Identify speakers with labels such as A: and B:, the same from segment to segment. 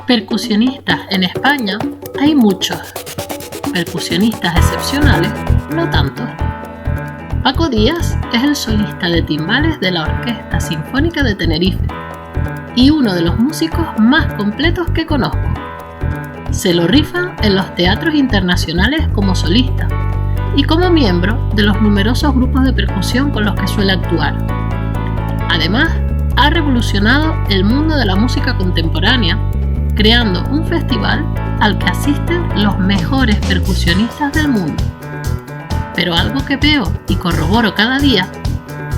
A: Percusionistas en España hay muchos. Percusionistas excepcionales, no tanto. Paco Díaz es el solista de timbales de la Orquesta Sinfónica de Tenerife y uno de los músicos más completos que conozco. Se lo rifa en los teatros internacionales como solista y como miembro de los numerosos grupos de percusión con los que suele actuar. Además, ha revolucionado el mundo de la música contemporánea, creando un festival al que asisten los mejores percusionistas del mundo. Pero algo que veo y corroboro cada día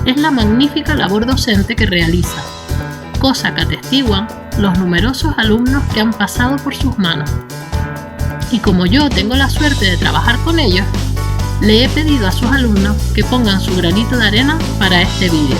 A: es la magnífica labor docente que realiza, cosa que atestiguan los numerosos alumnos que han pasado por sus manos. Y como yo tengo la suerte de trabajar con ellos, le he pedido a sus alumnos que pongan su granito de arena para este vídeo.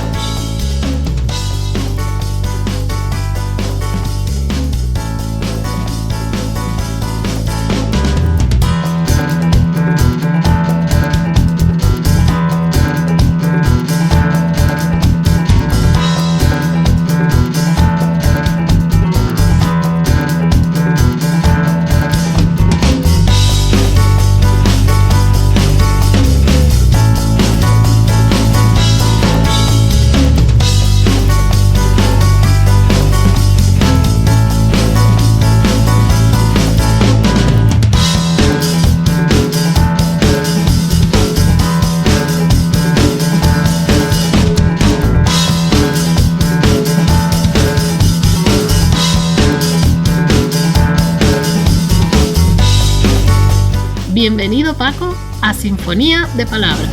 A: Bienvenido, Paco, a Sinfonía de Palabras.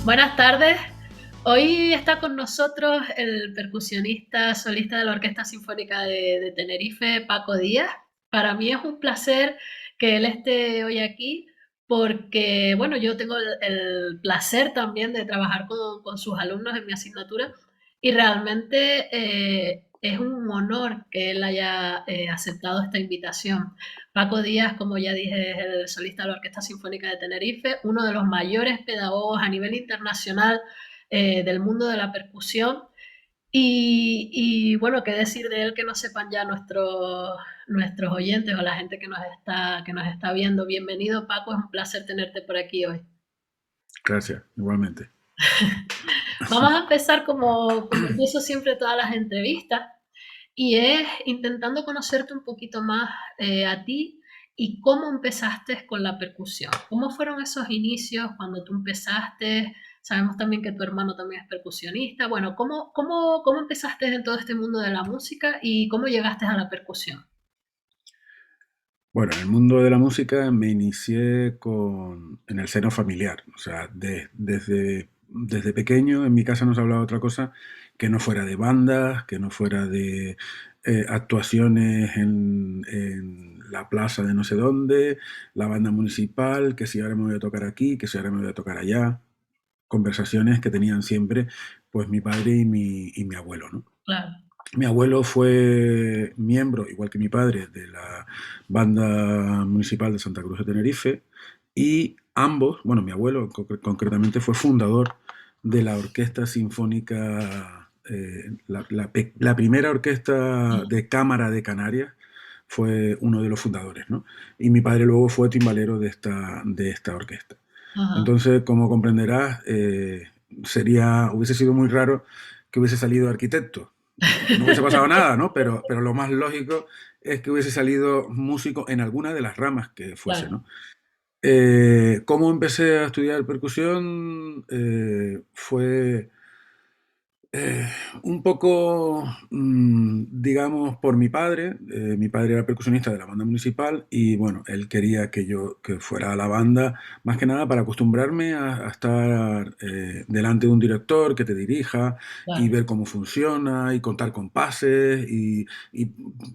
A: Buenas tardes. Hoy está con nosotros el percusionista solista de la Orquesta Sinfónica de Tenerife, Paco Díaz. Para mí es un placer que él esté hoy aquí porque, bueno, yo tengo el placer también de trabajar con sus alumnos en mi asignatura y realmente es un honor que él haya aceptado esta invitación. Paco Díaz, como ya dije, es el solista de la Orquesta Sinfónica de Tenerife, uno de los mayores pedagogos a nivel internacional del mundo de la percusión. Y bueno, qué decir de él que no sepan ya nuestros oyentes o la gente que nos está viendo. Bienvenido, Paco, es un placer tenerte por aquí hoy.
B: Gracias, igualmente.
A: Vamos a empezar como empiezo siempre todas las entrevistas, y es intentando conocerte un poquito más a ti y cómo empezaste con la percusión. ¿Cómo fueron esos inicios cuando tú empezaste? Sabemos también que tu hermano también es percusionista. Bueno, ¿cómo empezaste en todo este mundo de la música y cómo llegaste a la percusión?
B: Bueno, en el mundo de la música me inicié en el seno familiar. O sea, desde pequeño en mi casa no se hablaba de otra cosa que no fuera de bandas, que no fuera de actuaciones en la plaza de no sé dónde, la banda municipal, que si ahora me voy a tocar aquí, que si ahora me voy a tocar allá. Conversaciones que tenían siempre pues mi padre y mi abuelo, ¿no?
A: Claro.
B: Mi abuelo fue miembro, igual que mi padre, de la banda municipal de Santa Cruz de Tenerife y ambos, bueno, mi abuelo concretamente fue fundador de la Orquesta Sinfónica, la primera orquesta de cámara de Canarias, fue uno de los fundadores, ¿no? Y mi padre luego fue timbalero de esta orquesta.
A: Ajá.
B: Entonces, como comprenderás, hubiese sido muy raro que hubiese salido arquitecto. No hubiese pasado nada, ¿no? Pero lo más lógico es que hubiese salido músico en alguna de las ramas que fuese,
A: Claro.
B: ¿no? ¿Cómo empecé a estudiar percusión? Fue eh, un poco, digamos, por mi padre. Mi padre era percusionista de la banda municipal y, bueno, él quería que yo que fuera a la banda, más que nada para acostumbrarme a estar delante de un director que te dirija y
A: Claro.
B: ver cómo funciona y contar compases y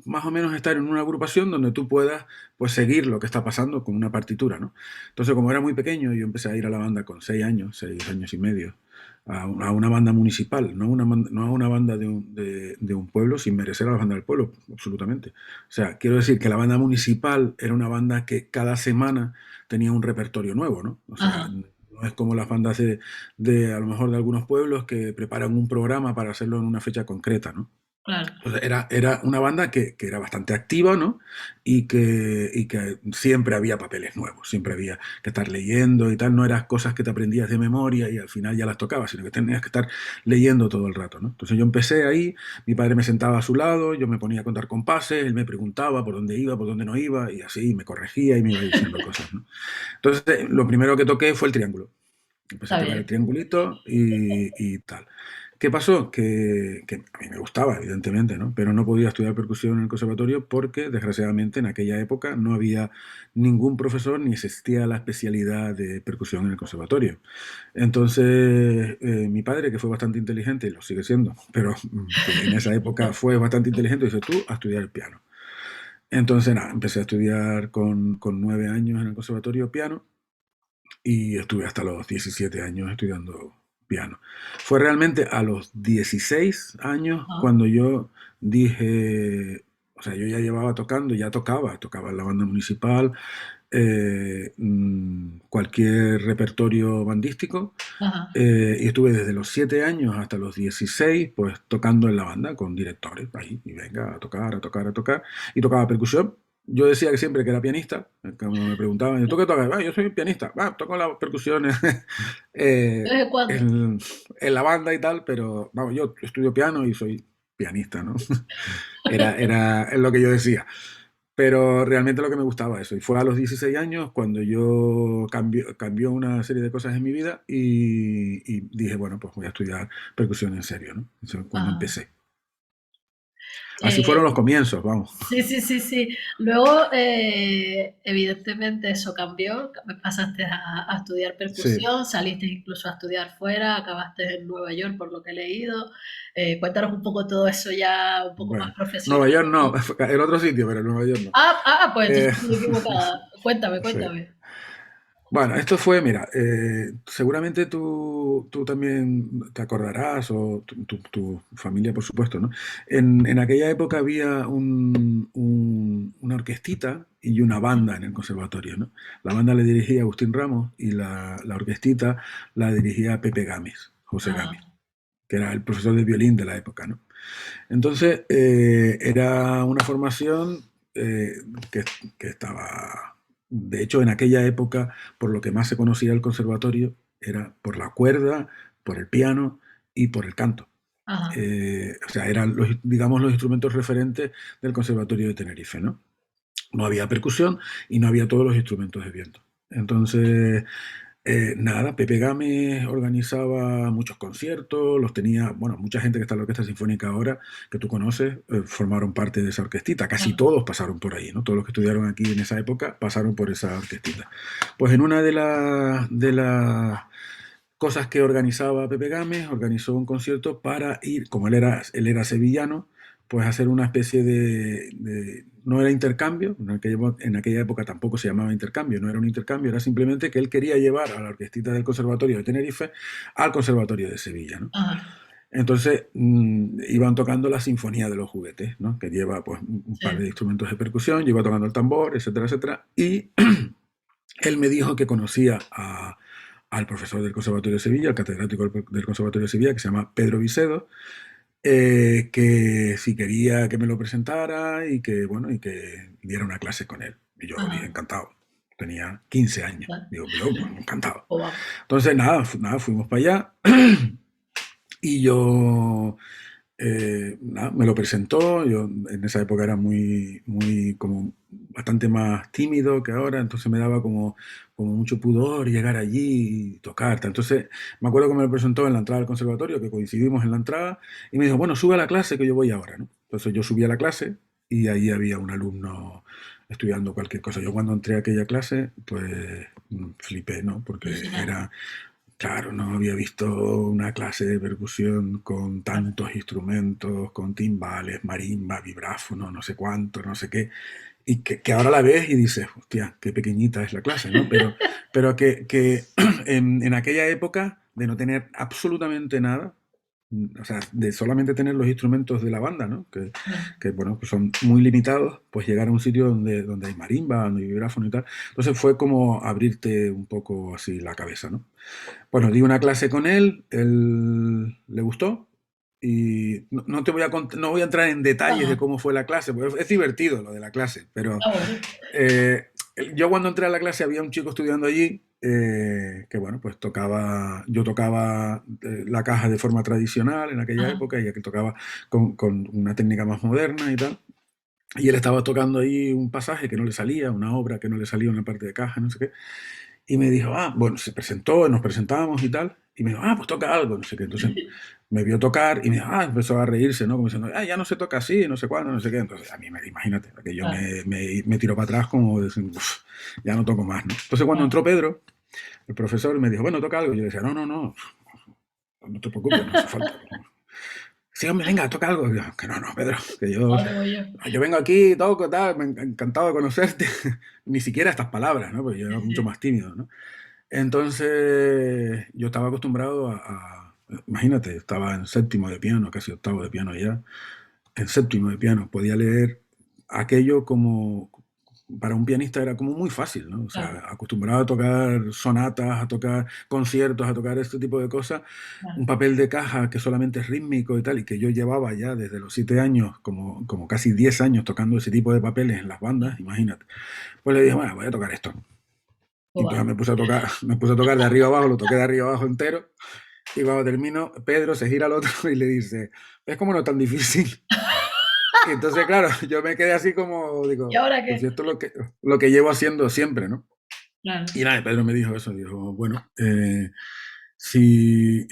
B: más o menos estar en una agrupación donde tú puedas pues seguir lo que está pasando con una partitura, ¿no? Entonces, como era muy pequeño, yo empecé a ir a la banda con 6 años, 6 años y medio a una banda municipal, no a una banda de un pueblo, sin merecer a la banda del pueblo, absolutamente. O sea, quiero decir que la banda municipal era una banda que cada semana tenía un repertorio nuevo, ¿no? O sea,
A: Ajá.
B: No es como las bandas a lo mejor de algunos pueblos que preparan un programa para hacerlo en una fecha concreta, ¿no?
A: Claro.
B: Entonces era una banda que era bastante activa, ¿no? Y que siempre había papeles nuevos, siempre había que estar leyendo y tal. No eran cosas que te aprendías de memoria y al final ya las tocabas, sino que tenías que estar leyendo todo el rato, ¿no? Entonces yo empecé ahí, mi padre me sentaba a su lado, yo me ponía a contar compases, él me preguntaba por dónde iba, por dónde no iba, y así me corregía y me iba diciendo cosas, ¿no? Entonces lo primero que toqué fue el triángulo. Empecé a
A: Está
B: tocar el
A: bien.
B: triangulito y tal. ¿Qué pasó? Que a mí me gustaba, evidentemente, ¿no? Pero no podía estudiar percusión en el conservatorio porque, desgraciadamente, en aquella época no había ningún profesor ni existía la especialidad de percusión en el conservatorio. Entonces, mi padre, que fue bastante inteligente, y lo sigue siendo, pero en esa época fue bastante inteligente, dice, tú a estudiar el piano. Entonces, nada, empecé a estudiar con 9 años en el conservatorio piano y estuve hasta los 17 años estudiando piano. Fue realmente a los 16 años
A: Ajá.
B: cuando yo dije, o sea, yo ya llevaba tocando, ya tocaba en la banda municipal, cualquier repertorio bandístico,
A: Ajá.
B: y estuve desde los 7 años hasta los 16 pues tocando en la banda con directores, ahí, y venga, a tocar, a tocar, a tocar, y tocaba percusión. Yo decía que siempre que era pianista, cuando me preguntaban, ¿tú qué tocas? "Ah, yo soy pianista, toco las percusiones
A: ¿De
B: eh,
A: vez en cuando?
B: en la banda y tal, pero vamos, yo estudio piano y soy pianista, ¿no? Es lo que yo decía. Pero realmente lo que me gustaba eso. Y fue a los 16 años cuando yo cambió una serie de cosas en mi vida y dije, bueno, pues voy a estudiar percusión en serio, ¿no? Eso es cuando
A: Ajá.
B: empecé. Así fueron
A: Eh,
B: los comienzos, vamos.
A: sí, sí, sí, sí. Luego, evidentemente, eso cambió. Pasaste a estudiar
B: Sí.
A: percusión, saliste incluso a estudiar fuera, acabaste en Nueva York, por lo que he leído. Cuéntanos un poco todo eso ya un poco más
B: Bueno,
A: profesional.
B: Nueva York no, en otro sitio, pero en Nueva York no.
A: Pues
B: Eh,
A: entonces estoy equivocada. Cuéntame,
B: sí.
A: cuéntame.
B: Bueno, esto fue, mira, seguramente tú también te acordarás, o tu familia, por supuesto, ¿no? En aquella época había una orquestita y una banda en el conservatorio, ¿no? La banda la dirigía Agustín Ramos y la orquestita la dirigía Pepe Gámez, José Gámez,
A: Ajá,
B: que era el profesor de violín de la época, ¿no? Entonces, era una formación eh, que, que estaba, de hecho, en aquella época, por lo que más se conocía el conservatorio, era por la cuerda, por el piano y por el canto.
A: ajá.
B: O sea, eran los, digamos, los instrumentos referentes del Conservatorio de Tenerife, ¿no? No había percusión y no había todos los instrumentos de viento. Entonces, nada, Pepe Gámez organizaba muchos conciertos, los tenía, bueno, mucha gente que está en la Orquesta Sinfónica ahora, que tú conoces, formaron parte de esa orquestita, casi
A: Ajá.
B: todos pasaron por ahí, ¿no? Todos los que estudiaron aquí en esa época pasaron por esa orquestita. Pues en una de las cosas que organizaba Pepe Gámez, organizó un concierto para ir, como él era sevillano, pues hacer una especie no era intercambio, en aquella época tampoco se llamaba intercambio, no era un intercambio, era simplemente que él quería llevar a la orquestita del Conservatorio de Tenerife al Conservatorio de Sevilla, ¿no?
A: Ajá.
B: Entonces iban tocando la Sinfonía de los Juguetes, ¿no? Que lleva pues un par
A: Sí.
B: de instrumentos de percusión, lleva tocando el tambor, etcétera, etcétera, y él me dijo que conocía al profesor del Conservatorio de Sevilla, al catedrático del Conservatorio de Sevilla, que se llama Pedro Vicedo, que si quería que me lo presentara y que diera una clase con él. Y yo dije,
A: Ajá.
B: encantado. Tenía 15 años.
A: Vale.
B: Digo, yo, pues, encantado.
A: Pues vamos.
B: Entonces, nada, fuimos para allá y yo nada, me lo presentó. Yo en esa época era muy, muy, como bastante más tímido que ahora, entonces me daba como mucho pudor llegar allí y tocar. Entonces me acuerdo que me lo presentó en la entrada del conservatorio, que coincidimos en la entrada, y me dijo, bueno, sube a la clase que yo voy ahora, ¿no? Entonces yo subí a la clase y ahí había un alumno estudiando cualquier cosa. Yo cuando entré a aquella clase, pues flipé, ¿no? Porque
A: Alucinante.
B: era. Claro, no había visto una clase de percusión con
A: Claro.
B: tantos instrumentos, con timbales, marimba, vibráfono, no sé cuánto, no sé qué, y que ahora la ves y dices, hostia, qué pequeñita es la clase, ¿no? Pero que en aquella época de no tener absolutamente nada, o sea, de solamente tener los instrumentos de la banda, ¿no?
A: claro,
B: Bueno, pues son muy limitados, pues llegar a un sitio donde hay marimba, donde hay vibráfono y tal. Entonces fue como abrirte un poco así la cabeza, ¿no? Bueno, di una clase con él le gustó y no te voy a no voy a entrar en detalles de
A: ajá,
B: cómo fue la clase, porque es divertido lo de la clase, pero
A: ah, bueno,
B: eh, yo cuando entré a la clase había un chico estudiando allí que bueno, pues yo tocaba la caja de forma tradicional en aquella
A: ajá,
B: época y aquel tocaba con una técnica más moderna y tal. Y él estaba tocando ahí un pasaje que no le salía, una obra que no le salía, una parte de caja, no sé qué. Y me dijo, bueno, se presentó, nos presentamos y tal. Y me dijo, pues toca algo, no sé qué. Entonces me vio tocar y me dijo, empezó a reírse, ¿no? Como diciendo, ya no se toca así, no sé cuándo, no sé qué. Entonces a mí, imagínate, que yo
A: claro,
B: me tiró para atrás como diciendo, "Uf, ya no toco más, ¿no?". Entonces cuando
A: claro.
B: entró Pedro, el profesor me dijo, bueno, toca algo. Y yo le decía, no, no, no, no te preocupes, no hace falta. Sí, hombre, venga, toca algo. Y yo, que no, no, Pedro, que
A: Ahora voy yo.
B: yo vengo aquí, toco, tal, encantado de conocerte. Ni siquiera estas palabras, ¿no? Porque yo era
A: Sí,
B: mucho
A: sí,
B: más tímido, ¿no? Entonces, yo estaba acostumbrado imagínate, estaba en séptimo de piano, casi octavo de piano ya, en séptimo de piano, podía leer aquello como, para un pianista era como muy fácil, ¿no? O
A: claro,
B: sea, acostumbrado a tocar sonatas, a tocar conciertos, a tocar este tipo de cosas,
A: claro.
B: un papel de caja que solamente es rítmico y tal, y que yo llevaba ya desde los 7 años, como casi 10 años tocando ese tipo de papeles en las bandas, imagínate. Pues le dije, bueno, voy a tocar esto. Y
A: Pues
B: entonces
A: va.
B: me puse a tocar de arriba abajo, lo toqué de arriba abajo entero. Y cuando termino, Pedro se gira al otro y le dice, ¿ves cómo no es tan difícil? Y entonces, claro, yo me quedé así como,
A: ¿Y
B: digo,
A: ahora
B: pues
A: qué?
B: esto es lo que llevo haciendo siempre, ¿no?
A: Claro,
B: Y nada, Pedro me dijo eso, dijo, bueno, si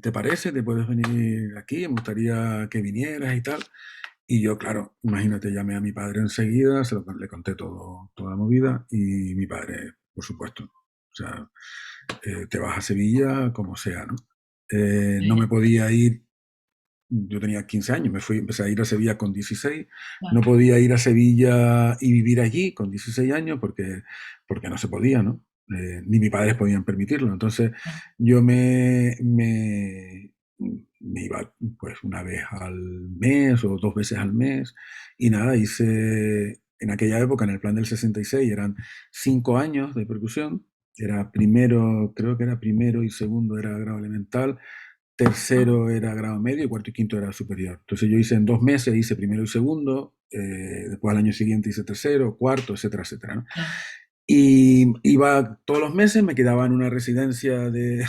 B: te parece, te puedes venir aquí, me gustaría que vinieras y tal. Y yo, claro, imagínate, llamé a mi padre enseguida, le conté toda la movida y mi padre, por supuesto, o sea, te vas a Sevilla como sea, ¿no? No me
A: sí,
B: podía ir, yo tenía 15 años, empecé a ir a Sevilla con 16, no
A: claro,
B: podía ir a Sevilla y vivir allí con 16 años porque no se podía, ¿no? Ni mis padres podían permitirlo. Entonces
A: claro.
B: yo me iba pues una vez al mes o 2 veces al mes y nada, en aquella época, en el plan del 66, eran 5 años de percusión, era primero, creo que era primero y segundo era grado elemental,
A: Ah,
B: tercero era grado medio y cuarto y quinto era superior. Entonces yo hice en 2 meses, hice primero y segundo, después al año siguiente hice tercero, cuarto, etcétera, etcétera, ¿no?
A: claro.
B: Y iba todos los meses, me quedaba en una residencia de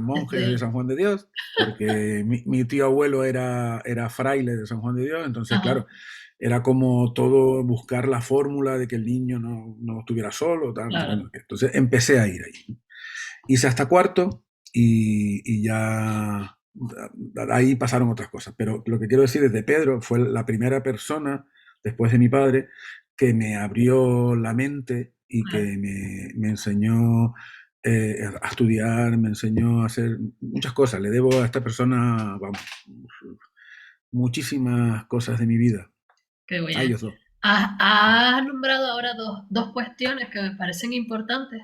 B: monjes de
A: Este,
B: San Juan de Dios, porque mi tío abuelo era fraile de San Juan de Dios, entonces
A: ajá,
B: claro, era como todo buscar la fórmula de que el niño no estuviera solo, tal, no sé
A: claro.
B: cuándo. Entonces empecé a ir ahí. Hice hasta cuarto y ya ahí pasaron otras cosas. Pero lo que quiero decir es de Pedro, fue la primera persona, después de mi padre, que me abrió la mente y
A: Claro.
B: que me enseñó a estudiar, me enseñó a hacer muchas cosas. Le debo a esta persona, vamos, muchísimas cosas de mi vida.
A: Qué
B: A
A: bien.
B: ellos dos.
A: Has nombrado ahora dos cuestiones que me parecen importantes.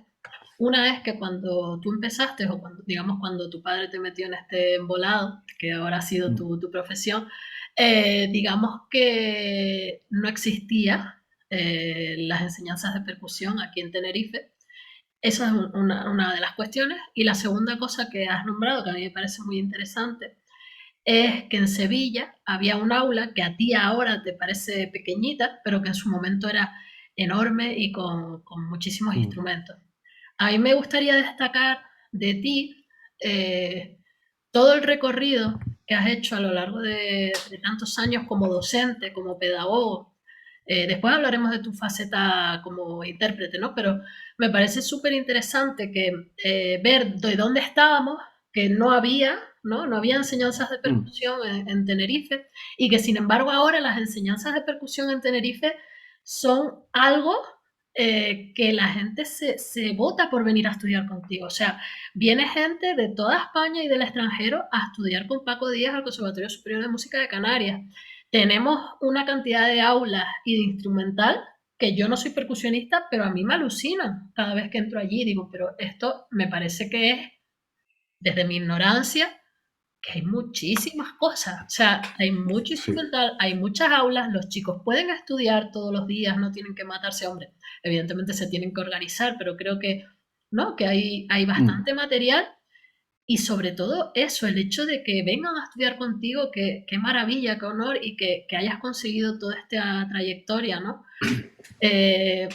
A: Una es que cuando tú empezaste, o cuando, digamos, cuando tu padre te metió en este embolado, que ahora ha sido
B: Mm,
A: tu profesión, digamos que no existía las enseñanzas de percusión aquí en Tenerife. Esa es una de las cuestiones. Y la segunda cosa que has nombrado, que a mí me parece muy interesante, es que en Sevilla había un aula que a ti ahora te parece pequeñita, pero que en su momento era enorme y con muchísimos
B: mm,
A: instrumentos. A mí me gustaría destacar de ti todo el recorrido que has hecho a lo largo de tantos años como docente, como pedagogo. Después hablaremos de tu faceta como intérprete, ¿no? Pero me parece súper interesante que ver de dónde estábamos, que no había, ¿no? No había enseñanzas de
B: mm.
A: percusión en Tenerife y que sin embargo ahora las enseñanzas de percusión en Tenerife son algo que la gente se vota por venir a estudiar contigo. O sea, viene gente de toda España y del extranjero a estudiar con Paco Díaz al Conservatorio Superior de Música de Canarias. Tenemos una cantidad de aulas y de instrumental que yo no soy percusionista, pero a mí me alucinan cada vez que entro allí. Digo, pero esto me parece que es, desde mi ignorancia, que hay muchísimas cosas, o sea, hay mucho
B: Sí.
A: instrumental, hay muchas aulas, los chicos pueden estudiar todos los días, no tienen que matarse, hombre, evidentemente se tienen que organizar, pero creo que, ¿no? Que hay
B: Mm.
A: bastante material y sobre todo eso, el hecho de que vengan a estudiar contigo, qué maravilla, qué honor y que hayas conseguido toda esta trayectoria, ¿no? Eh,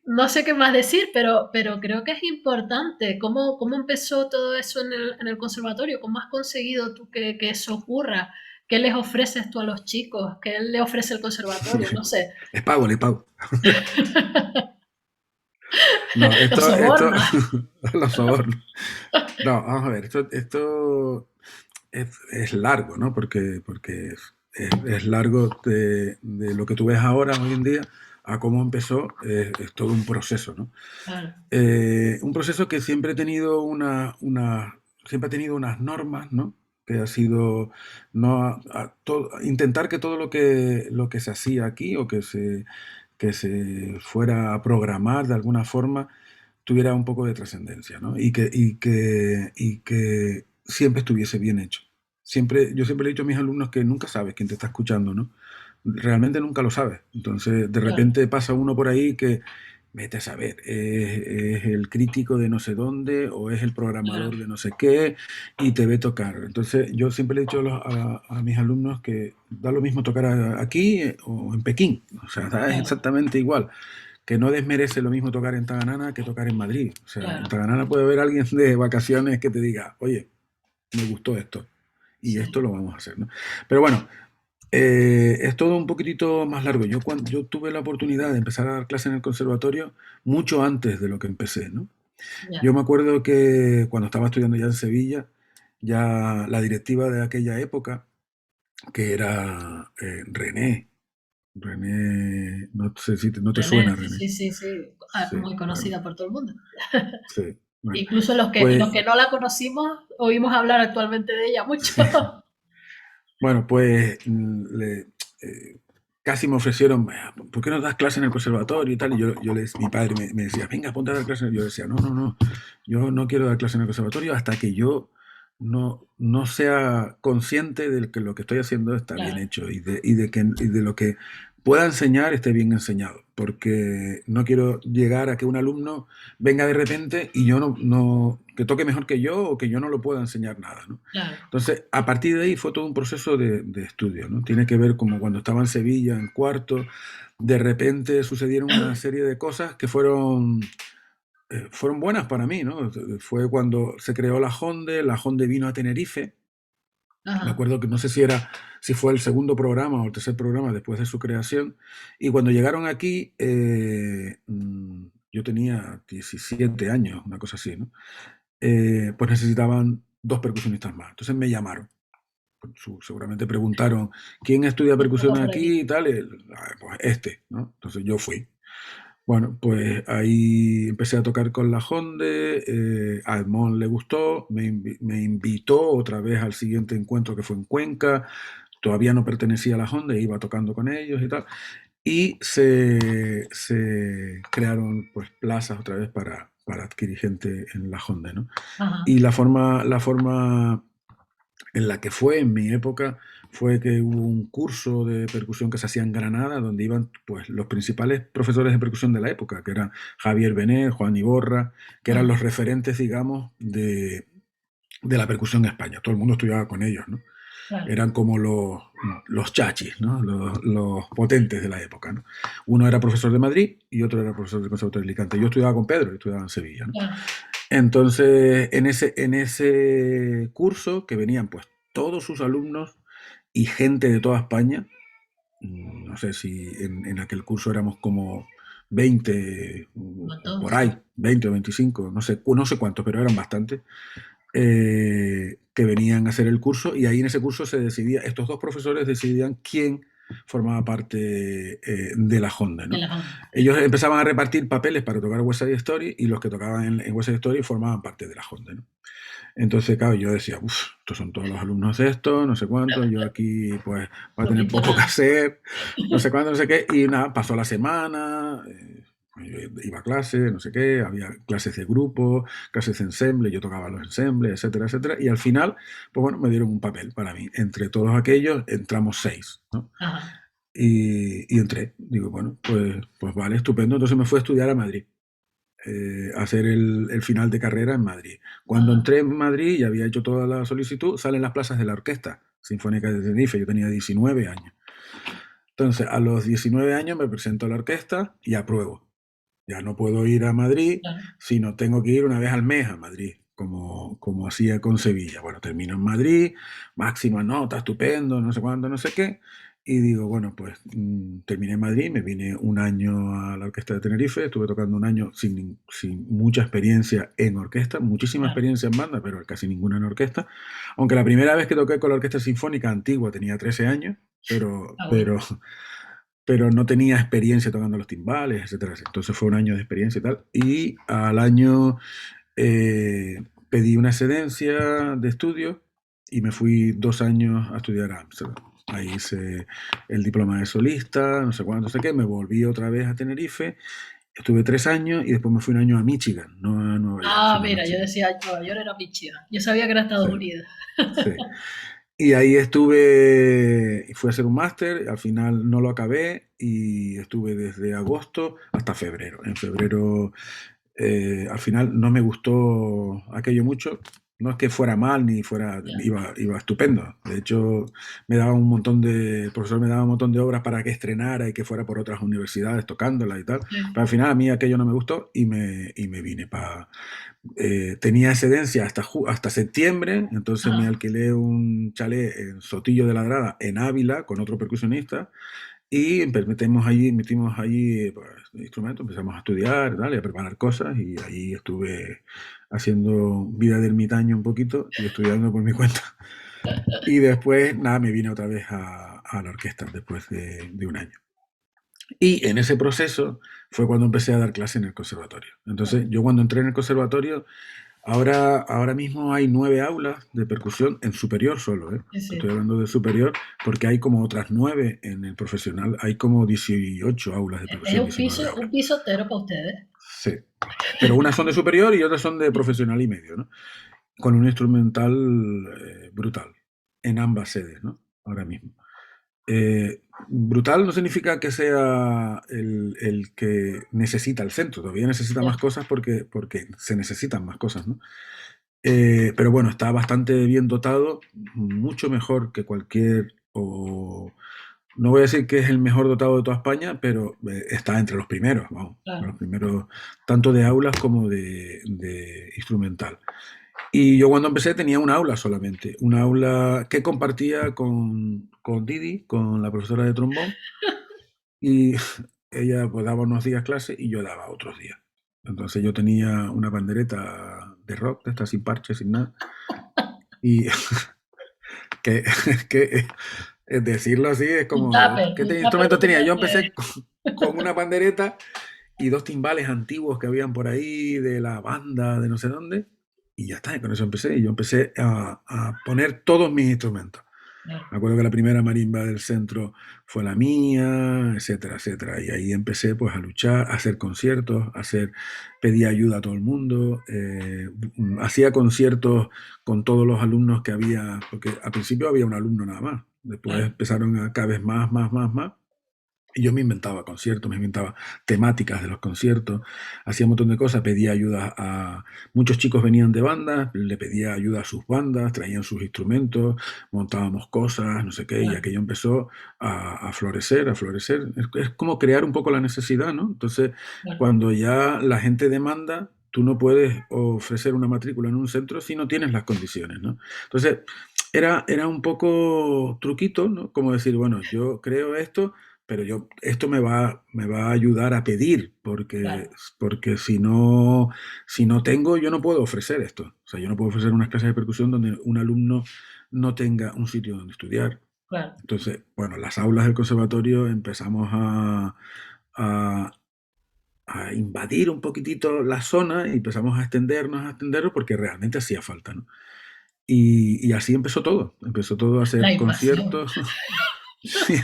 A: no sé qué más decir, pero creo que es importante. ¿Cómo empezó todo eso en el conservatorio? ¿Cómo has conseguido tú que eso ocurra? ¿Qué les ofreces tú a los chicos? ¿Qué le ofrece el conservatorio? No sé.
B: Les pago, les pago. No,
A: Los
B: esto,
A: sobornos.
B: los sobornos. No, vamos a ver, esto es largo, ¿no? Porque es largo de lo que tú ves ahora, hoy en día, a cómo empezó, es todo un proceso, ¿no?
A: Claro,
B: Un proceso que siempre ha tenido siempre ha tenido unas normas, ¿no? Que ha sido no intentar que todo lo que se hacía aquí o que se fuera a programar de alguna forma tuviera un poco de trascendencia, ¿no? Y que siempre estuviese bien hecho. Yo siempre le he dicho a mis alumnos que nunca sabes quién te está escuchando, ¿no? Realmente nunca lo sabes. Entonces, de
A: claro,
B: repente pasa uno por ahí que, vete a saber, es el crítico de no sé dónde o es el
A: claro,
B: programador de no sé qué y te ve tocar. Entonces, yo siempre le he dicho a mis alumnos que da lo mismo tocar aquí o en Pekín. O sea, da
A: claro,
B: exactamente igual, que no desmerece lo mismo tocar en Taganana que tocar en Madrid. O sea, en
A: claro.
B: Taganana puede haber alguien de vacaciones que te diga, oye, me gustó esto y
A: Sí.
B: esto lo vamos a hacer, ¿no? Pero bueno, es todo un poquitito más largo. Cuando yo tuve la oportunidad de empezar a dar clase en el conservatorio mucho antes de lo que empecé, ¿no? Yo
A: Ya.
B: me acuerdo que cuando estaba estudiando ya en Sevilla, ya la directiva de aquella época, que era René, no sé si no te
A: René,
B: suena
A: sí,
B: René.
A: sí, sí, sí. Ah,
B: Sí,
A: muy
B: bueno,
A: conocida por todo el mundo.
B: sí, bueno.
A: Incluso los
B: Pues,
A: que no la conocimos, oímos hablar actualmente de ella mucho.
B: bueno, pues eh, casi me ofrecieron, ¿por qué no das clase en el conservatorio y tal? Y mi padre me decía, venga, ponte a dar clase. Y yo decía, no, no, no, yo no quiero dar clase en el conservatorio hasta que yo no sea consciente de que lo que estoy haciendo está bien
A: Claro,
B: hecho y de lo que pueda enseñar esté bien enseñado. Porque no quiero llegar a que un alumno venga de repente y yo que toque mejor que yo o que yo no lo pueda enseñar nada, ¿no?
A: claro.
B: Entonces, a partir de ahí fue todo un proceso de estudio, ¿no? Tiene que ver como cuando estaba en Sevilla, en cuarto, de repente sucedieron una serie de cosas que fueron buenas para mí, ¿no? Fue cuando se creó la Honde vino a Tenerife. Me
A: Ajá.
B: acuerdo que no sé si fue el segundo programa o el tercer programa después de su creación. Y cuando llegaron aquí, yo tenía 17 años, una cosa así, ¿no? Pues necesitaban dos percusionistas más. Entonces me llamaron. Seguramente preguntaron, ¿quién estudia
A: ¿Quién toca
B: percusión
A: por aquí?
B: aquí y tal? Pues ¿no? Entonces yo fui. Bueno, pues ahí empecé a tocar con la Honde, a Edmond le gustó, me invitó otra vez al siguiente encuentro que fue en Cuenca, todavía no pertenecía a la Honde, iba tocando con ellos y tal, y se crearon pues plazas otra vez para adquirir gente en la Honde, ¿no?
A: Ajá.
B: Y la forma en la que fue en mi época fue que hubo un curso de percusión que se hacía en Granada, donde iban pues los principales profesores de percusión de la época, que eran Javier Benet, Juan Iborra, que eran
A: Ajá.
B: los referentes, digamos, de la percusión en España. Todo el mundo estudiaba con ellos, ¿no?
A: Claro.
B: Eran como los chachis, ¿no? Los potentes de la época, ¿no? Uno era profesor de Madrid y otro era profesor del Conservatorio de Alicante. Yo estudiaba con Pedro, yo estudiaba en Sevilla, ¿no?
A: Claro.
B: Entonces, en ese curso que venían pues todos sus alumnos y gente de toda España, no sé si en aquel curso éramos como 20
A: Un
B: o
A: montón,
B: por
A: sí.
B: ahí, 20 o 25, no sé cuántos, pero eran bastantes, que venían a hacer el curso y ahí en ese curso estos dos profesores decidían quién formaba parte de la Honda,
A: De
B: ¿no?
A: la onda.
B: Ellos empezaban a repartir papeles para tocar West Side Story y los que tocaban en West Side Story formaban parte de la Honda, ¿no? Entonces, claro, yo decía, uff, estos son todos los alumnos de esto, no sé cuánto, yo aquí pues voy a
A: No
B: tener
A: pinto
B: poco que
A: nada.
B: hacer, no sé cuánto, no sé qué, y nada, pasó la semana, Iba a clase, no sé qué, había clases de grupo, clases de ensemble, yo tocaba los ensembles, etcétera, etcétera. Y al final, pues bueno, me dieron un papel para mí. Entre todos aquellos entramos 6, ¿no?
A: Ajá.
B: Y entré. Digo, bueno, pues vale, estupendo. Entonces me fui a estudiar a Madrid, a hacer el final de carrera en Madrid. Cuando
A: Ajá.
B: entré en Madrid y había hecho toda la solicitud, salen las plazas de la Orquesta Sinfónica de Tenerife. Yo tenía 19 años. Entonces, a los 19 años me presento a la orquesta y apruebo. Ya no puedo ir a Madrid,
A: Claro.
B: sino tengo que ir una vez al mes a Madrid, como hacía con Sevilla. Bueno, termino en Madrid, máxima nota, estupendo, no sé cuándo, no sé qué. Y digo, bueno, pues terminé en Madrid, me vine un año a la Orquesta de Tenerife, estuve tocando un año sin mucha experiencia en orquesta, muchísima
A: Claro.
B: experiencia en banda, pero casi ninguna en orquesta. Aunque la primera vez que toqué con la Orquesta Sinfónica Antigua tenía 13 años, pero,
A: Ah, bueno.
B: pero pero no tenía experiencia tocando los timbales, etcétera. Entonces fue un año de experiencia y tal. Y al año pedí una excedencia de estudio y me fui 2 años a estudiar a Ámsterdam. Ahí hice el diploma de solista, no sé cuánto, no sé qué. Me volví otra vez a Tenerife. Estuve 3 años y después me fui un año a Michigan, no a Nueva York,
A: Ah,
B: sino a
A: mira, yo
B: Michigan.
A: decía Nueva York era Michigan. Yo sabía que era
B: Sí,
A: Estados Unidos.
B: sí. Y ahí estuve, fui a hacer un máster, al final no lo acabé y estuve desde agosto hasta febrero. En febrero, al final no me gustó aquello mucho. No es que fuera mal ni fuera,
A: Ya.
B: iba estupendo. De hecho, me daba un montón el profesor me daba un montón de obras para que estrenara y que fuera por otras universidades tocándolas y tal.
A: Sí.
B: Pero al final a mí aquello no me gustó y me vine para tenía excedencia hasta septiembre, entonces me
A: Ajá.
B: alquilé un chalet en Sotillo de Ladrada, en Ávila, con otro percusionista, y metimos allí pues, instrumentos, empezamos a estudiar, ¿vale? A preparar cosas, y ahí estuve haciendo vida de ermitaño un poquito y estudiando por mi cuenta. Y después, nada, me vine otra vez a la orquesta después de un año. Y en ese proceso fue cuando empecé a dar clase en el conservatorio. Entonces, yo cuando entré en el conservatorio, ahora mismo hay 9 aulas de percusión en superior solo, ¿eh?
A: Sí,
B: Estoy
A: sí.
B: hablando de superior porque hay como otras 9 en el profesional. Hay como 18 aulas de
A: Es
B: percusión, 19
A: un
B: aulas.
A: piso entero para ustedes.
B: Sí. Pero unas son de superior y otras son de profesional y medio, ¿no? Con un instrumental brutal en ambas sedes, ¿no? Ahora mismo. Brutal no significa que sea el que necesita el centro, todavía necesita
A: Ya.
B: más cosas porque se necesitan más cosas, ¿no? Pero bueno, está bastante bien dotado, mucho mejor que no voy a decir que es el mejor dotado de toda España, pero está entre los primeros, vamos,
A: Claro.
B: los primeros, tanto de aulas como de instrumental. Y yo cuando empecé tenía un aula solamente, un aula que compartía con Didi, con la profesora de trombón, y ella pues daba unos días clase y yo daba otros días. Entonces yo tenía una pandereta de rock, de esta sin parche, sin nada, y que, que decirlo así es como, ¿qué
A: Un tupper
B: instrumento
A: no
B: tenía?
A: tenía
B: Yo
A: que...
B: empecé con una pandereta y 2 timbales antiguos que habían por ahí de la banda de no sé dónde, y ya está, y con eso empecé. Y yo empecé a poner todos mis instrumentos.
A: Claro.
B: Me acuerdo que la primera marimba del centro fue la mía, etcétera, etcétera. Y ahí empecé pues a luchar, a hacer conciertos, pedía ayuda a todo el mundo, hacía conciertos con todos los alumnos que había, porque al principio había un alumno nada más. Después
A: Claro.
B: empezaron a cada vez más, más, más, más. Y yo me inventaba conciertos, me inventaba temáticas de los conciertos, hacía un montón de cosas, pedía ayuda a... Muchos chicos venían de bandas, le pedía ayuda a sus bandas, traían sus instrumentos, montábamos cosas, no sé qué, y
A: Claro.
B: aquello empezó a florecer, a florecer. Es como crear un poco la necesidad, ¿no? Entonces,
A: Claro.
B: cuando ya la gente demanda, tú no puedes ofrecer una matrícula en un centro si no tienes las condiciones, ¿no? Entonces, era un poco truquito, ¿no? Como decir, bueno, yo creo esto, pero esto me va a ayudar a pedir,
A: Claro.
B: porque si no tengo, yo no puedo ofrecer esto. O sea, yo no puedo ofrecer unas clases de percusión donde un alumno no tenga un sitio donde estudiar.
A: Claro.
B: Entonces, bueno, las aulas del conservatorio empezamos a, a invadir un poquitito la zona y empezamos a extendernos porque realmente hacía falta, ¿no? Y así empezó todo a
A: La
B: hacer
A: invasión.
B: conciertos. Sí.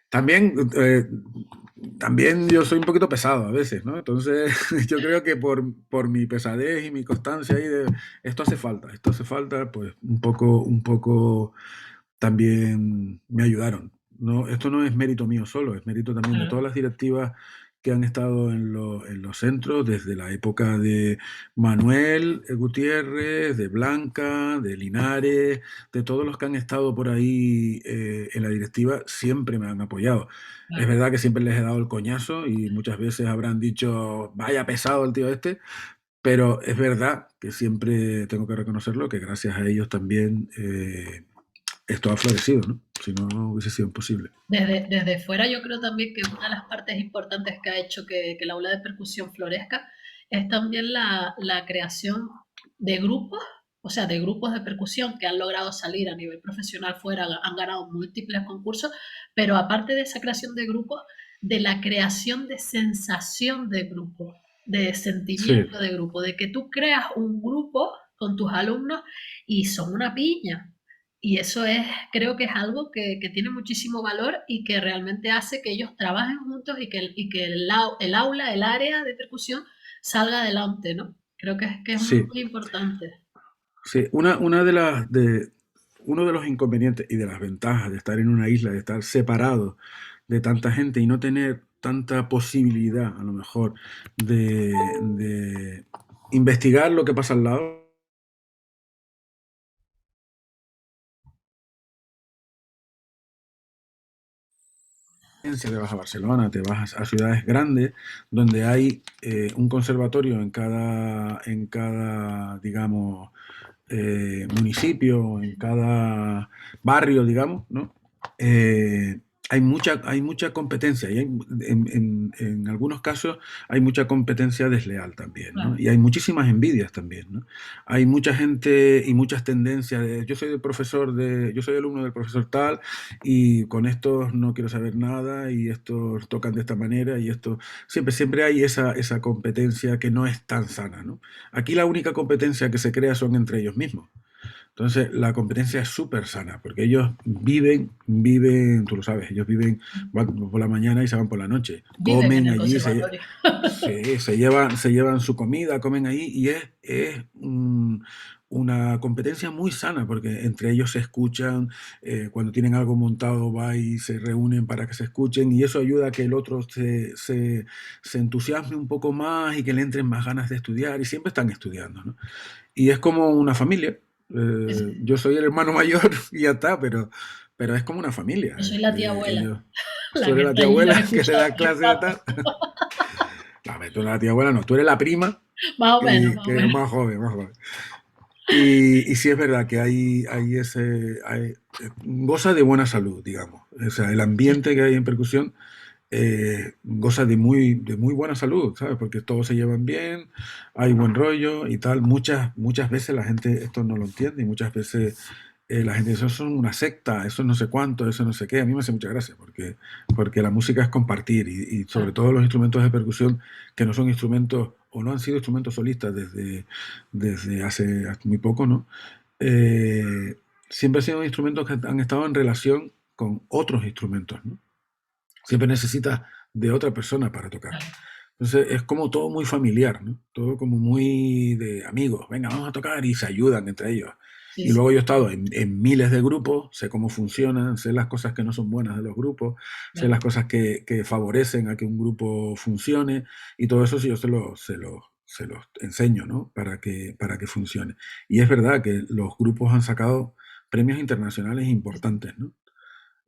B: También también yo soy un poquito pesado a veces, ¿no? Entonces yo creo que por mi pesadez y mi constancia ahí de esto hace falta, pues un poco también me ayudaron. No, esto no es mérito mío solo, es mérito también de
A: Claro,
B: todas las directivas que han estado en los centros desde la época de Manuel Gutiérrez, de Blanca, de Linares, de todos los que han estado por ahí en la directiva, siempre me han apoyado. Es
A: claro.
B: verdad que siempre les he dado el coñazo y muchas veces habrán dicho, vaya pesado el tío este, pero es verdad que siempre tengo que reconocerlo, que gracias a ellos también esto ha florecido, ¿no? Si no, no hubiese sido imposible.
A: Desde fuera yo creo también que una de las partes importantes que ha hecho que el aula de percusión florezca es también la creación de grupos, o sea, de grupos de percusión que han logrado salir a nivel profesional fuera, han ganado múltiples concursos, pero aparte de esa creación de grupos, de la creación de sensación de grupo, de
B: Sí,
A: sentimiento de grupo, de que tú creas un grupo con tus alumnos y son una piña. Y eso es, creo que es algo que tiene muchísimo valor y que realmente hace que ellos trabajen juntos y que el aula, el área de percusión salga adelante, ¿no? Creo que es
B: sí,
A: muy importante.
B: sí. Uno de los inconvenientes y de las ventajas de estar en una isla, de estar separado de tanta gente y no tener tanta posibilidad, a lo mejor, de investigar lo que pasa al lado. Te vas a Barcelona, te vas a ciudades grandes donde hay un conservatorio en cada, digamos, municipio, en cada barrio, digamos, ¿no? Eh, hay mucha competencia y en algunos casos hay mucha competencia desleal también, ¿no?
A: Claro.
B: Y hay muchísimas envidias también, ¿no? Hay mucha gente y muchas tendencias yo soy el profesor yo soy alumno del profesor tal y con estos no quiero saber nada y estos tocan de esta manera y esto siempre hay esa competencia que no es tan sana, ¿no? Aquí la única competencia que se crea son entre ellos mismos. Entonces, la competencia es súper sana, porque ellos tú lo sabes, ellos van por la mañana y se van por la noche.
A: Viven en
B: Comen
A: el
B: allí,
A: conservatorio.
B: se llevan su comida, comen ahí, y una competencia muy sana, porque entre ellos se escuchan, cuando tienen algo montado, va y se reúnen para que se escuchen, y eso ayuda a que el otro se entusiasme un poco más y que le entren más ganas de estudiar, y siempre están estudiando, ¿no? Y es como una familia.
A: Sí, sí.
B: Yo soy el hermano mayor y ya está, pero es como una familia.
A: Yo soy la tía abuela,
B: Ellos, tú
A: la que
B: eres la
A: está
B: tía
A: allí y los
B: abuela que le
A: escucha de
B: da
A: vez en
B: clase de
A: cuando.
B: tal. No, tú eres la tía abuela, no, tú eres la prima
A: Más o menos, más o
B: que es
A: menos.
B: más joven, más joven. Y sí es verdad que goza de buena salud, digamos. O sea, el
A: Sí,
B: ambiente que hay en percusión goza de muy buena salud, ¿sabes? Porque todos se llevan bien, hay buen rollo y tal. Muchas veces la gente esto no lo entiende y muchas veces la gente dice, eso son una secta, eso no sé cuánto, eso no sé qué. A mí me hace mucha gracia porque la música es compartir y sobre
A: claro.
B: todo los instrumentos de percusión que no son instrumentos o no han sido instrumentos solistas desde hace muy poco, ¿no? Eh, siempre han sido instrumentos que han estado en relación con otros instrumentos, ¿no? Siempre necesitas de otra persona para tocar.
A: Claro.
B: Entonces es como todo muy familiar, ¿no? Todo como muy de amigos. Venga, vamos a tocar y se ayudan entre ellos.
A: Sí,
B: Y
A: sí,
B: luego yo he estado en miles de grupos, sé cómo funcionan, sé las cosas que no son buenas de los grupos, sé
A: claro.
B: las cosas que favorecen a que un grupo funcione y todo eso sí yo se los enseño, ¿no? Para que funcione. Y es verdad que los grupos han sacado premios internacionales
A: Sí, sí.
B: importantes, ¿no?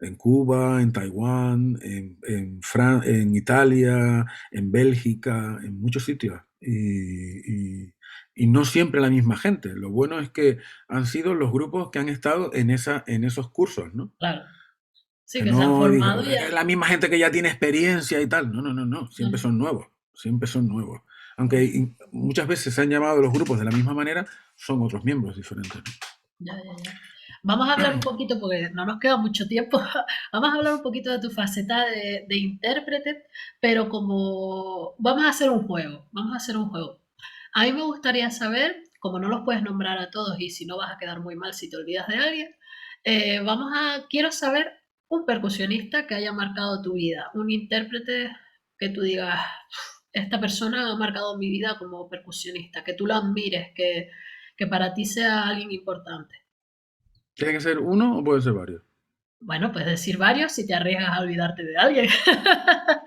B: En Cuba, en Taiwán, en Italia, en Bélgica, en muchos sitios. Y no siempre la misma gente. Lo bueno es que han sido los grupos que han estado en esos cursos, ¿no?
A: Claro. Sí,
B: Que
A: que se han
B: no digo,
A: formado y
B: es
A: ya.
B: la misma gente que ya tiene experiencia y tal. No, no, no, no.
A: No,
B: Siempre
A: no.
B: son nuevos. Siempre son nuevos. Aunque
A: Pues,
B: muchas veces se han llamado los grupos de la misma manera, son otros miembros diferentes, ¿no?
A: ya, ya, ya. Vamos a hablar un poquito, porque no nos queda mucho tiempo, vamos a hablar un poquito de tu faceta de intérprete, pero como vamos a hacer un juego, vamos a hacer un juego. A mí me gustaría saber, como no los puedes nombrar a todos y si no vas a quedar muy mal si te olvidas de alguien, quiero saber Un percusionista que haya marcado tu vida, un intérprete que tú digas, esta persona ha marcado mi vida como percusionista, que tú lo admires, que para ti sea alguien importante.
B: ¿Tiene que ser uno o puede ser varios?
A: Bueno, puedes decir varios si te arriesgas a olvidarte de alguien.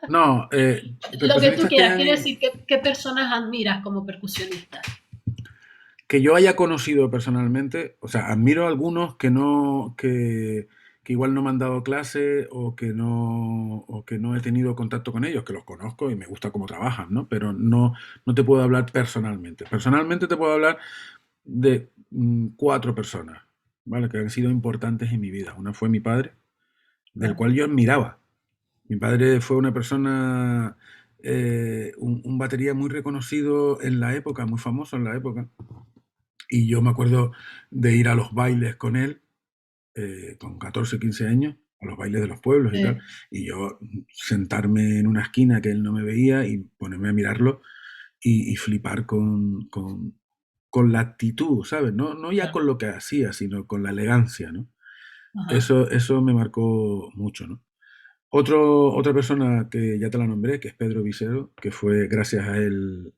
B: No,
A: Lo que tú
B: percusionistas
A: quieras, quiere decir qué personas admiras como percusionista.
B: que yo haya conocido personalmente, o sea, admiro a algunos que no, que igual no me han dado clase o que no he tenido contacto con ellos, que los conozco y me gusta cómo trabajan, ¿no? Pero no, no te puedo hablar personalmente. Personalmente te puedo hablar de cuatro personas, ¿vale? Que han sido importantes en mi vida. Una fue mi padre, del
A: Claro.
B: cual yo admiraba. Mi padre fue una persona, un batería muy reconocido en la época, muy famoso en la época. Y yo me acuerdo de ir a los bailes con él, con 14, 15 años, a los bailes de los pueblos y tal,
A: Sí,
B: y yo sentarme en una esquina que él no me veía y ponerme a mirarlo y flipar con la actitud, ¿sabes? No, no ya
A: claro.
B: con lo que hacía, sino con la elegancia, ¿no?
A: Ajá,
B: Eso me marcó mucho, ¿no? Otra persona que ya te la nombré, que es Pedro Visero, que fue gracias a él,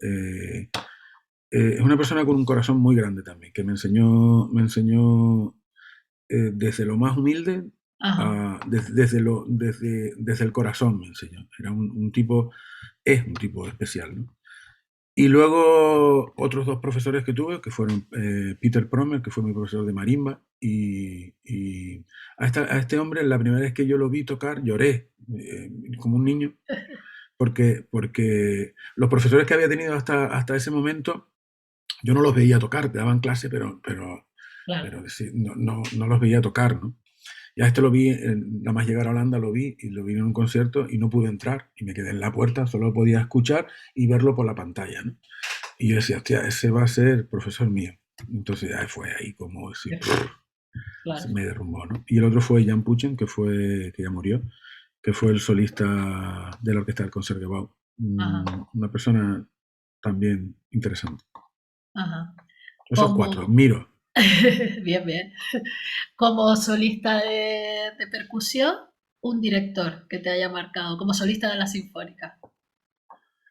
B: es una persona con un corazón muy grande también, que me enseñó desde lo más humilde,
A: ajá,
B: desde el corazón me enseñó. Era un tipo, es un tipo especial, ¿no? Y luego otros dos profesores que tuve, que fueron Peter Promer, que fue mi profesor de marimba, y a este hombre la primera vez que yo lo vi tocar lloré, como un niño, porque los profesores que había tenido hasta ese momento, yo no los veía tocar, te daban clase,
A: claro.
B: pero sí, no, no, no los veía tocar, ¿no? Ya este lo vi, nada más llegar a Holanda lo vi y lo vi en un concierto y no pude entrar y me quedé en la puerta, solo podía escuchar y verlo por la pantalla, ¿no? Y yo decía, hostia, ese va a ser profesor mío. Entonces ya fue ahí como si
A: Qué fuerte. Claro.
B: se me derrumbó, ¿no? Y el otro fue Jan Puchen, que ya murió, que fue el solista de la orquesta del Concertgebouw.
A: Ajá,
B: Una persona también interesante.
A: ajá.
B: Esos cuatro,
A: Como,
B: admiro.
A: bien, bien. Como solista de percusión, un director que te haya marcado, como solista de la Sinfónica.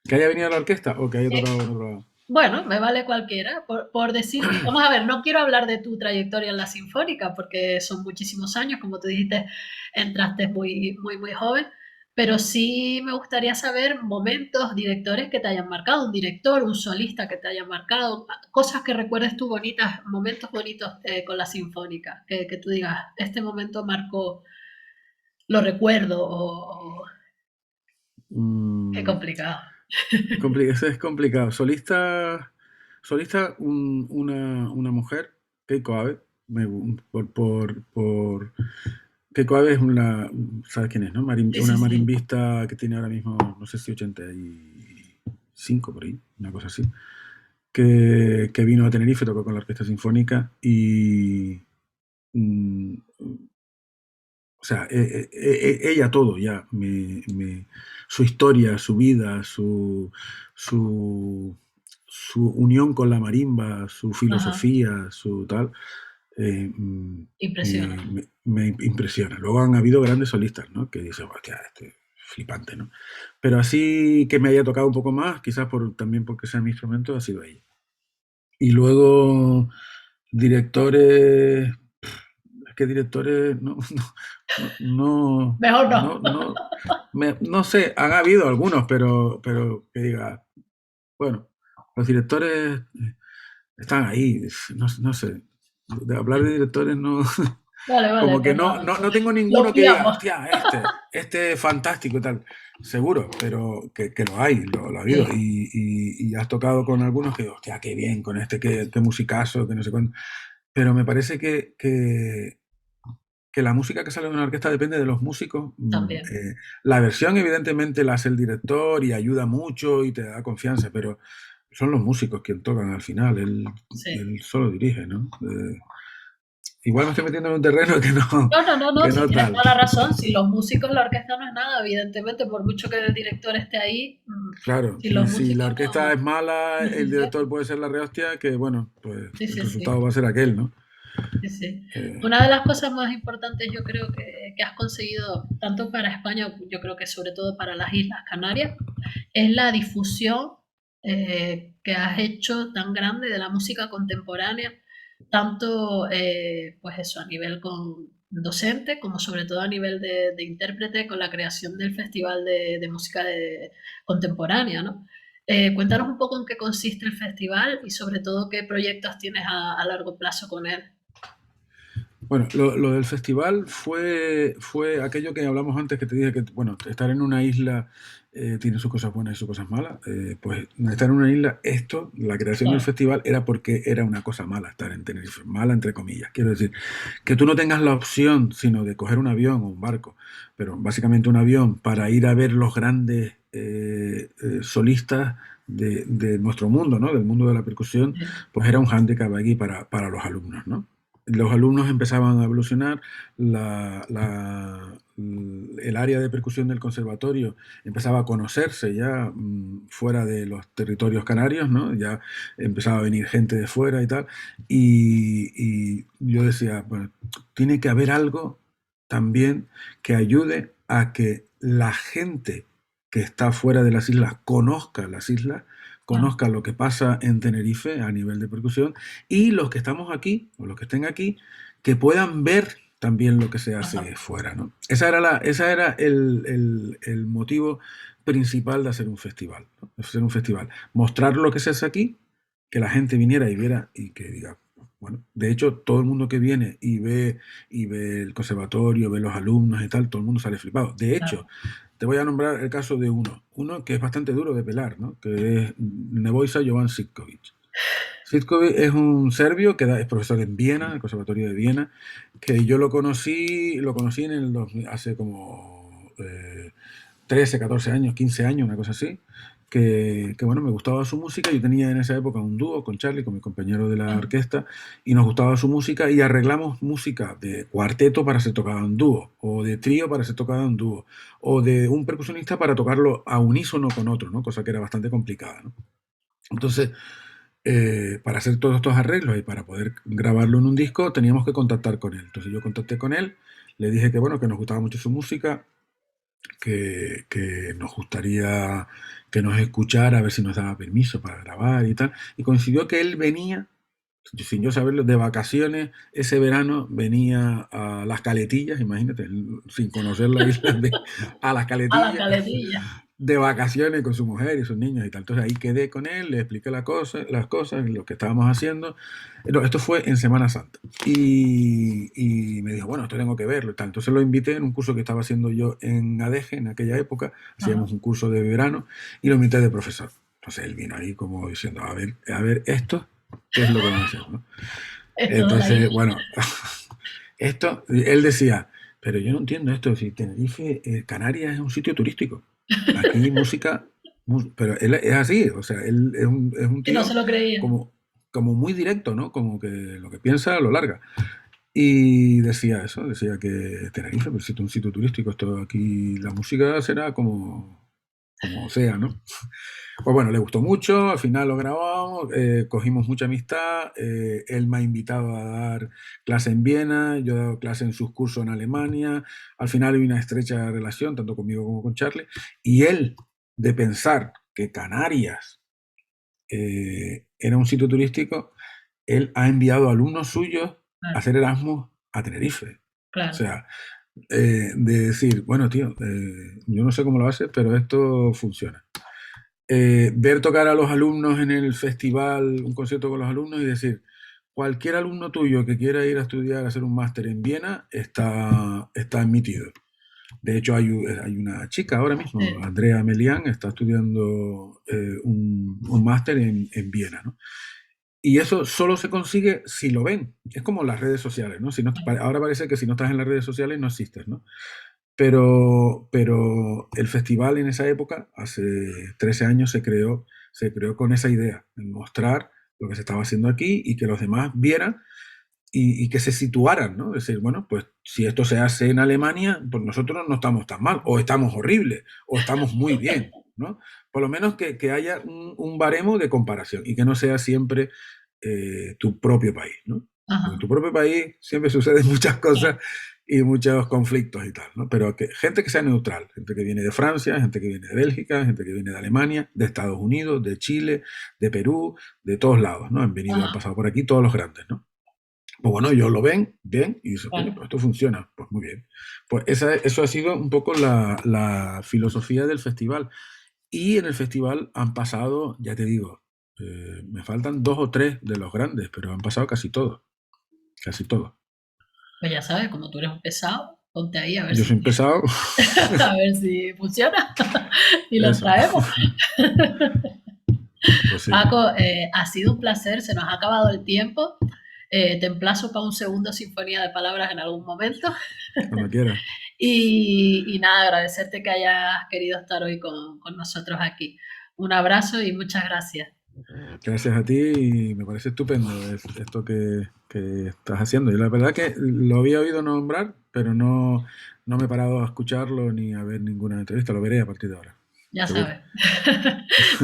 B: Que haya venido a la orquesta o que haya
A: Eh,
B: tocado en otro lado.
A: bueno, me vale cualquiera. Por decir, vamos a ver, no quiero hablar de tu trayectoria en la Sinfónica, porque son muchísimos años, como tú dijiste, entraste muy, muy, muy joven, pero sí me gustaría saber momentos, directores que te hayan marcado, un director, un solista que te hayan marcado, cosas que recuerdes tú bonitas, momentos bonitos con la Sinfónica, que tú digas, este momento marcó, lo recuerdo, o qué
B: Mm,
A: complicado.
B: Eso es complicado. Solista una mujer, Keiko Abe. Keiko Abe es una, ¿sabes quién es, no?
A: Sí, sí,
B: Una
A: sí.
B: marimbista que tiene ahora mismo, no sé si 85 por ahí, una cosa así, que vino a Tenerife, tocó con la Orquesta Sinfónica y, mm, o sea, ella todo ya, su historia, su vida, su, su unión con la marimba, su
A: Ajá,
B: filosofía, su tal, eh, mm,
A: impresiona.
B: me impresiona. Luego han habido grandes solistas, ¿no? Que dicen, hostia, este es flipante, ¿no? Pero así que me haya tocado un poco más, quizás también porque sea mi instrumento, ha sido ella. Y luego directores, es que directores
A: Mejor no.
B: no sé, han habido algunos, pero que diga, bueno, los directores están ahí, no sé, de hablar de directores no,
A: Vale, vale,
B: como que
A: pues nada.
B: no tengo
A: Lo
B: ninguno que diga,
A: fiamos.
B: hostia, este es fantástico y tal, seguro, pero que lo hay, lo ha habido,
A: Sí,
B: y has tocado con algunos que, hostia, qué bien, con qué musicazo, que no sé cuánto, pero me parece que la música que sale de una orquesta depende de los músicos.
A: también.
B: La versión evidentemente la hace el director y ayuda mucho y te da confianza, pero son los músicos quienes tocan al final,
A: Sí.
B: él solo dirige, ¿no? Igual me estoy metiendo en un terreno
A: No, no, no, no,
B: que
A: si
B: no
A: tienes
B: tal.
A: toda la razón. Si los músicos, la orquesta no es nada, evidentemente, por mucho que el director esté ahí,
B: Claro,
A: si los
B: si la
A: músicos
B: orquesta
A: no.
B: es mala,
A: Sí, sí,
B: el
A: sí.
B: director puede ser la rehostia, que bueno, pues
A: Sí,
B: el
A: sí,
B: resultado
A: sí.
B: va a ser aquel, ¿no?
A: Sí, sí.
B: Eh,
A: Una de las cosas más importantes yo creo que has conseguido, tanto para España, yo creo que sobre todo para las Islas Canarias, es la difusión que has hecho tan grande de la música contemporánea, tanto pues eso, a nivel con docente, como sobre todo a nivel de intérprete, con la creación del Festival de Música Contemporánea, ¿no? Cuéntanos un poco en qué consiste el festival y sobre todo qué proyectos tienes a largo plazo con él.
B: Bueno, lo del festival fue aquello que hablamos antes, que te dije que, bueno, estar en una isla tiene sus cosas buenas y sus cosas malas. Pues estar en una isla, la creación del
A: Claro,
B: festival era porque era una cosa mala estar en Tenerife, mala entre comillas. Quiero decir, que tú no tengas la opción sino de coger un avión o un barco, pero básicamente un avión para ir a ver los grandes solistas de nuestro mundo, ¿no? Del mundo de la percusión,
A: sí,
B: pues era un hándicap aquí para los alumnos, ¿no? Los alumnos empezaban a evolucionar, el área de percusión del conservatorio empezaba a conocerse ya fuera de los territorios canarios, ¿no? Ya empezaba a venir gente de fuera y tal, y yo decía, bueno, tiene que haber algo también que ayude a que la gente que está fuera de las islas conozca las islas,
A: claro,
B: conozca lo que pasa en Tenerife a nivel de percusión y los que estamos aquí, o los que estén aquí, que puedan ver también lo que se hace
A: ajá,
B: fuera, ¿no? Esa era el motivo principal de hacer un festival, ¿no? De hacer un festival. Mostrar lo que se hace aquí, que la gente viniera y viera y que diga, bueno, de hecho, todo el mundo que viene y ve el conservatorio, ve los alumnos y tal, todo el mundo sale flipado. De hecho,
A: claro,
B: te voy a nombrar el caso de uno que es bastante duro de pelar, ¿no? Que es Nebojsa Jovan Sitkovic. Sitkovic es un serbio que es profesor en Viena, en el Conservatorio de Viena, que yo lo conocí en el hace como 13, 14 años, 15 años, una cosa así, que, bueno, me gustaba su música. Yo tenía en esa época un dúo con Charlie, con mi compañero de la
A: claro,
B: orquesta, y nos gustaba su música y arreglamos música de cuarteto para ser tocada en dúo, o de trío para ser tocada en dúo, o de un percusionista para tocarlo a unísono con otro, ¿no? Cosa que era bastante complicada, ¿no? Entonces, para hacer todos estos arreglos y para poder grabarlo en un disco, teníamos que contactar con él. Entonces yo contacté con él, le dije que bueno, que nos gustaba mucho su música, que nos gustaría que nos escuchara, a ver si nos daba permiso para grabar y tal. Y coincidió que él venía, sin yo saberlo, de vacaciones ese verano, venía a las Caletillas, imagínate, sin conocer la isla, a las
A: a la
B: Caletillas
A: caletilla.
B: de vacaciones con su mujer y sus niños y tal. Entonces ahí quedé con él, le expliqué las cosas, lo que estábamos haciendo. No, esto fue en Semana Santa. Y me dijo, bueno, esto tengo que verlo y tal. Entonces lo invité en un curso que estaba haciendo yo en ADEGE en aquella época.
A: Ajá.
B: Hacíamos un curso de verano y lo invité de profesor. Entonces él vino ahí como diciendo, a ver, esto, ¿qué es lo que van a hacer? ¿No?
A: Esto de la
B: Entonces,
A: isla.
B: bueno, esto, él decía, pero yo no entiendo esto, si Tenerife, Canarias es un sitio turístico. Aquí música, pero él es así, o sea, él es un
A: Y no se
B: tío
A: lo creía.
B: como, como muy directo, ¿no? Como que lo que piensa lo larga. Y decía eso, decía que Tenerife, pues, es un sitio turístico, esto aquí, la música será como sea, ¿no? Pues bueno, le gustó mucho, al final lo grabamos, cogimos mucha amistad, él me ha invitado a dar clase en Viena, yo he dado clase en sus cursos en Alemania, al final hay una estrecha relación, tanto conmigo como con Charlie, y él, de pensar que Canarias era un sitio turístico, él ha enviado alumnos suyos a
A: Claro,
B: hacer Erasmus a Tenerife. O
A: claro,
B: sea, de decir, bueno, tío, yo no sé cómo lo haces, pero esto funciona. Ver tocar a los alumnos en el festival, un concierto con los alumnos y decir, cualquier alumno tuyo que quiera ir a estudiar, a hacer un máster en Viena, está admitido. De hecho, hay una chica ahora mismo,
A: sí,
B: Andrea Melián, está estudiando un máster en Viena, ¿no? Y eso solo se consigue si lo ven. Es como las redes sociales, ¿no? Si no, ahora parece que si no estás en las redes sociales no existes, ¿no? Pero el festival en esa época, hace 13 años, se creó con esa idea, de mostrar lo que se estaba haciendo aquí y que los demás vieran y que se situaran, ¿no? Es decir, bueno, pues si esto se hace en Alemania, pues nosotros no estamos tan mal, o estamos horribles, o estamos muy bien, ¿no? Por lo menos que haya un baremo de comparación y que no sea siempre tu propio país, ¿no? Porque en
A: Ajá,
B: tu propio país siempre suceden muchas
A: claro,
B: cosas y muchos conflictos y tal, ¿no? Pero gente que sea neutral, gente que viene de Francia, gente que viene de Bélgica, gente que viene de Alemania, de Estados Unidos, de Chile, de Perú, de todos lados, ¿no? Han
A: ajá,
B: pasado por aquí todos los grandes, ¿no? Pues bueno, ellos lo ven bien y dicen, coño,
A: claro.
B: pues esto funciona, pues muy bien. Pues eso ha sido un poco la filosofía del festival. Y en el festival han pasado, ya te digo, me faltan 2 o 3 de los grandes, pero han pasado casi todos, casi todos.
A: Pues ya sabes, como tú eres un pesado, ponte ahí a ver
B: Yo
A: si,
B: soy pesado,
A: a ver si funciona y los
B: eso.
A: traemos.
B: Pues sí,
A: Paco, ha sido un placer, se nos ha acabado el tiempo. Te emplazo para un segundo sinfonía de palabras en algún momento.
B: cuando quieras.
A: Y nada, agradecerte que hayas querido estar hoy con nosotros aquí. Un abrazo y muchas gracias.
B: Gracias a ti y me parece estupendo esto que estás haciendo. Y la verdad que lo había oído nombrar, pero no me he parado a escucharlo ni a ver ninguna entrevista. Lo veré a partir de ahora,
A: Ya
B: seguro.
A: sabes.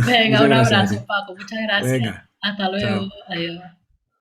A: Venga,
B: Muchas
A: un
B: gracias a
A: abrazo,
B: ti.
A: Paco. Muchas gracias.
B: Venga,
A: Hasta luego.
B: chao.
A: Adiós.